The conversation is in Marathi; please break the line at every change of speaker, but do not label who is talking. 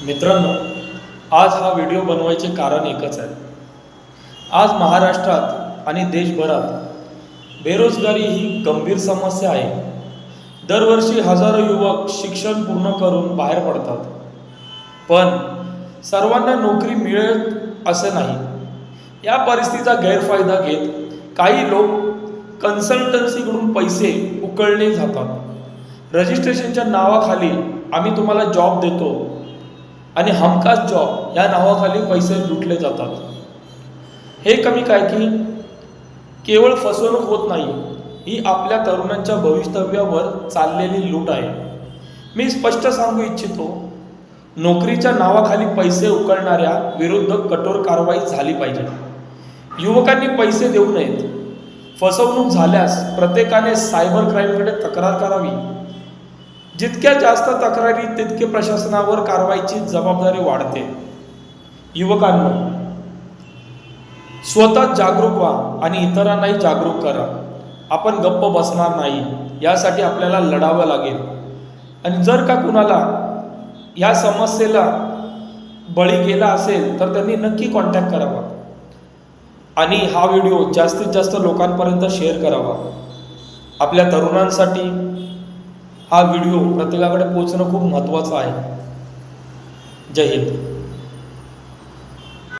मित्रांनो, आज हा व्हिडिओ बनवायचे कारण एकच आहे। आज महाराष्ट्रात आणि देशभरात बेरोजगारी ही गंभीर समस्या आहे। दरवर्षी हजारो युवक शिक्षण पूर्ण करून बाहेर पडतात, पण सर्वांना नोकरी मिळेल असे नाही। या परिस्थितीचा गैरफायदा घेत काही लोक कन्सल्टन्सीकडून पैसे उकळले जातात। रजिस्ट्रेशनच्या नावाखाली आम्ही तुम्हाला जॉब देतो आणि हमखास जॉब या नावाखाली पैसे लुटले जातात। हे कमी काय की केवळ फसवणूक होत नाही, ही आपल्या तरुणांच्या भवितव्यावर चाललेली लूट आहे। मी स्पष्ट सांगू इच्छितो, नोकरीच्या नावाखाली पैसे उकळणाऱ्या विरुद्ध कठोर कारवाई झाली पाहिजे। युवकांनी पैसे देऊ नयेत। फसवणूक झाल्यास प्रत्येकाने सायबर क्राईमकडे तक्रार करावी। जितक्या जास्त तक्रारी तितके प्रशासनावर कारवाईची जबाबदारी वाढते। युवकांनो, स्वतः जागरूक व्हा आणि इतरांनाही जागरूक करा। आपण गप्प बसणार नाही, यासाठी आपल्याला लढावं लागेल। आणि जर का कुणाला या समस्येला बळी गेला असेल तर त्यांनी नक्की कॉन्टॅक्ट करावा आणि हा व्हिडिओ जास्तीत जास्त लोकांपर्यंत शेअर करावा। आपल्या तरुणांसाठी हा व्हिडिओ प्रत्येकाकडे पोहोचणं खूप महत्त्वाचं आहे। जय हिंद।